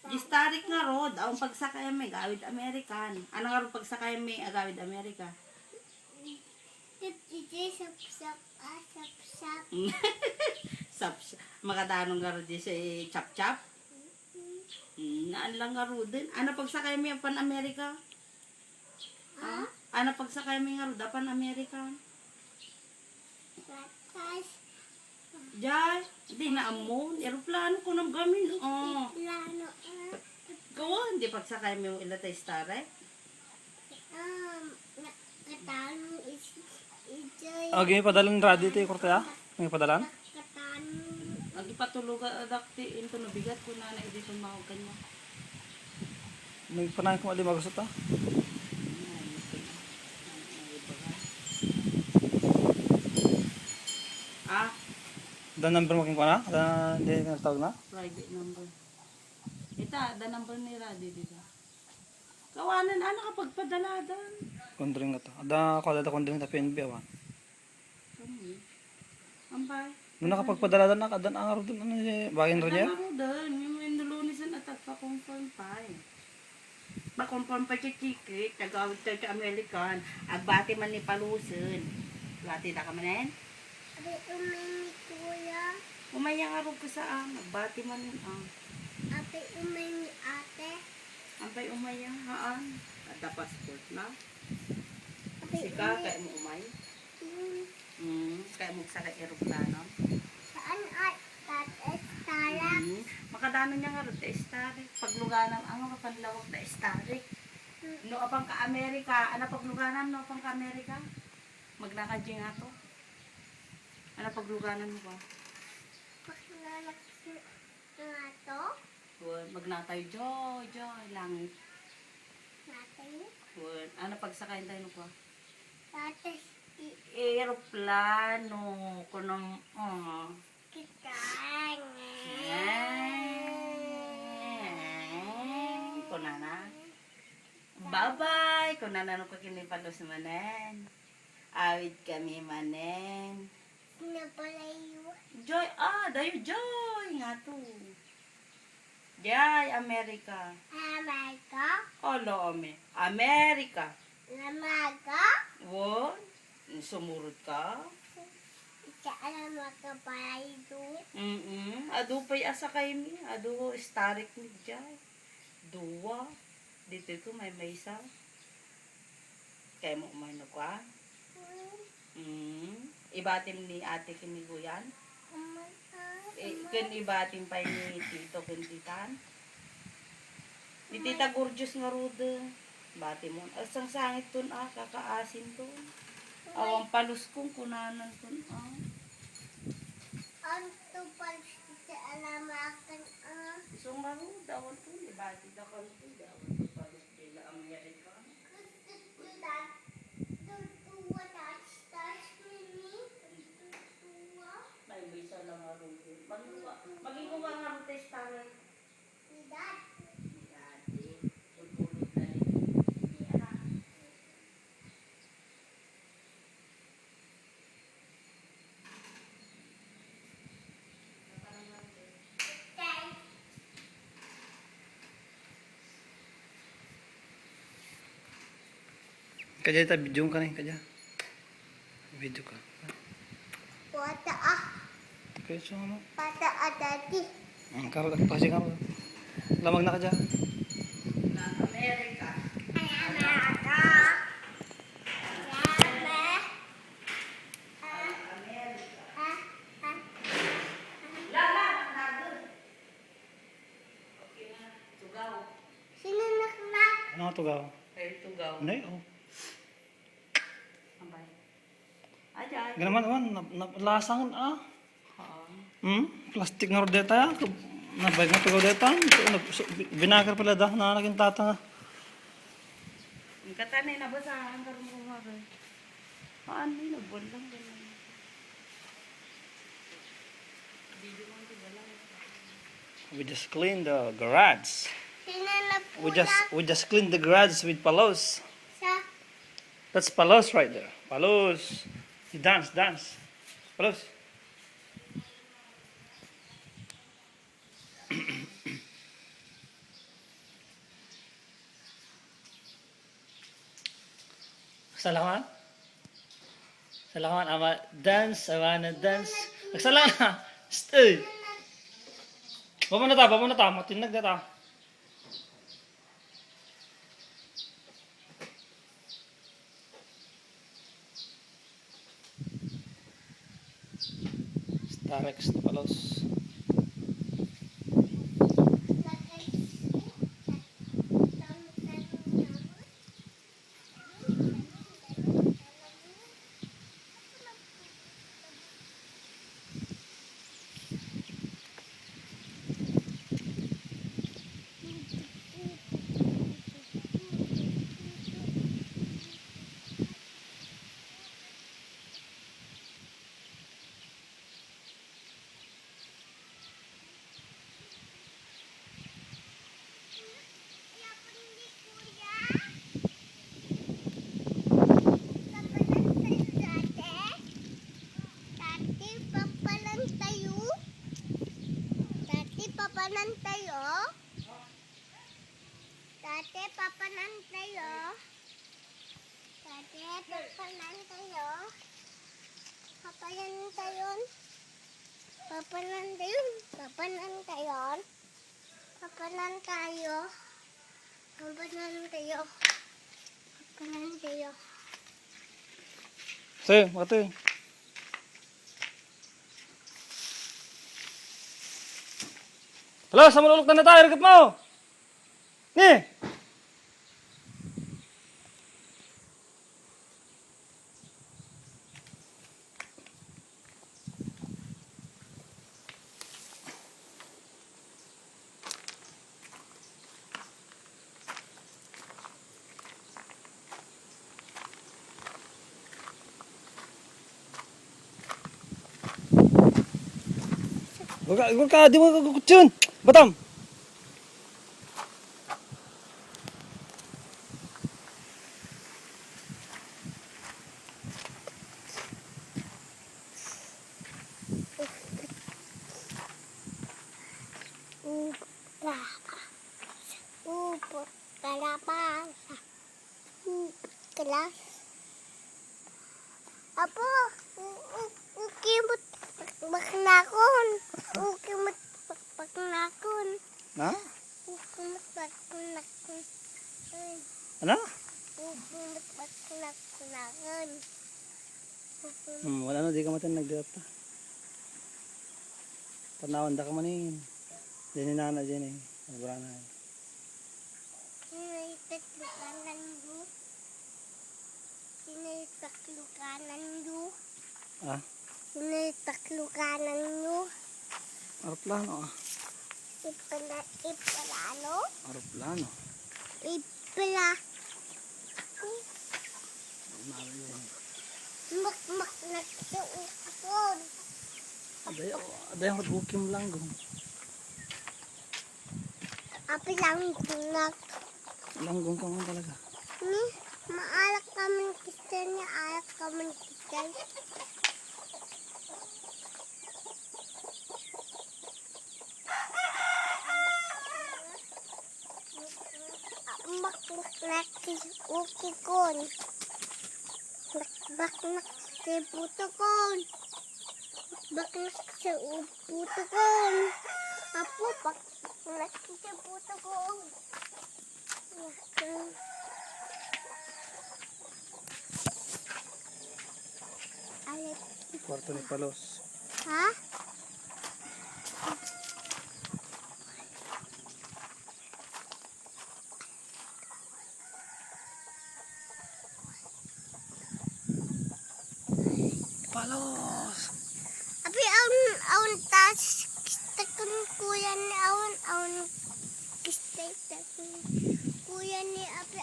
Gistarik nga rod, ang pagsakay may gawid American. Ano nga rod pagsakay may agawid Amerika? Sap, makatanong nga rod sa chap-chap. Naan lang nga rod din. Ano pagsakay may pan Amerika? Ano pagsakay may nga rod pan Amerika? Jay, hindi na amon. Aeroplano ko nang gamin. Gawa, hindi pagsakay mo yung ilatay star eh. Okay, padalan radio ito yung korte ya? May padalan? Nagipatulog adakti into nabigat ko na dito mahog kanya. May panahin ko mali magusot ah. Da number mo king ko na? Da hindi na tawag na? Private number. Ita, da number ni Radio dito. Kawanan, ano kapag padaladan? Kondring na to. Da ko da kondring ta PNB awan. Ampay. Nung nakapagpadala na kadan ang araw dun ano bagay ro niya? Ano doon, yung indulunisan at pa-confirm pa eh. Pa-confirm pa chikik, tagawid tayo sa American, agbati man ni Paluson. Bati na ka manen? Umaya nga rin ko sa nagbati man yun Ampay umaya, haan. At passport na. Sika, kaya mo umay. Kaya mo sa aeroplano. Makadano niya nga rin, estarik. Pagluganan, ano ka panlawag na estarik. No, apang ka-Amerika. Ano pagluganan, no, apang ka-Amerika? Magnakadji nga to. Ano pagluganan mo ba? Magnatay, joy, langit. Ano pagsakayin tayo ba? Aeroplano. Kunong, kunana. Bye-bye. Kunana no kakinipalos manen. Awid kami manen. Joy, dayo joy nga to. Joy, Amerika. Olo, Amerika. Won, sumurot ka. Ado pa'y asa kayo mi. Ado starik ni Joy. Dua. Dito ko may isa. Kaya mo umano ka. Ibatim ni ate kiniguyan. Kun ibatim pa ni tito kuntitan. Ni tita gorgeous nga rude. Bati mo. Asang sangit tun kakaasin tun. Awang palus kong kunanan tun Anto palus sa alamakan So nga rude. Awan tun. Ibati da kan tun. Awan tun palus nila Amerika. Maging kuha nga mo tayo style. Kaya ta video ka ni kaya. Video ka. Okay, so ano? Karo ka kasi karo. Lamag na ka dyan. Amerika. Ano nga tugaw? Tugaw. Ano yun? Ajay. Ganaman, lasang plastic nga ro deta ya. Nabayag nga tugaw deta. Binagar pala da na naging tata nga. Ang katanay na basahan karon ko nga rin. Paano yun? Nagbuwan lang ganun. Video mo ito balang. We just cleaned the garage. We just cleaned the garage with Palos. That's Palos right there. Palos. You dance. Palos. Salamat. Salamat. Ama dance. I wanna dance. Nagsala na. Stay. Baba na ta. Baba na ta. Matinag na ta. Starex na palos. Papanan tayo. Dati papanan tayo. Dati papanan tayo. Papanan tayo. Papanan tayo. Papanan tayo. Papanan tayo. Papanan tayo. Papanan tayo. Sige, mati. Hello, sa malulok na tayo. Rigat mo. Ni. Huwag ka, di mo kagugot yun. Batam. Upot kalapasa. Kelas. Apo, ukimot baknakon. Ukimot baknakon. Na? Ukimot baknakon. Ano? Ukimot baknakon. Wala na, di ka matinag dito. Panawan da ka manin. Dini nana, dini. Nagura na. Sinaitatlukanan mo. Sinaitatlukanan mo. Ah? Sinaitatlukanan mo. Aeroplano ah. Ipalano. Aeroplano. Ipala. Mak nagsuukon. Aday ang bukim lang gum. Api lang nak. Langgong ka man talaga. Ni maalak kami kita niya alak kami kita. Mak ukikon. Baknak sa putukon. Baknak sa putukon. Apo baknak sa putukon. Alit. Kwarto ni Palos. Ha? Palos! Abi aun tas takun kuya ni aun kista takun kuya ni abi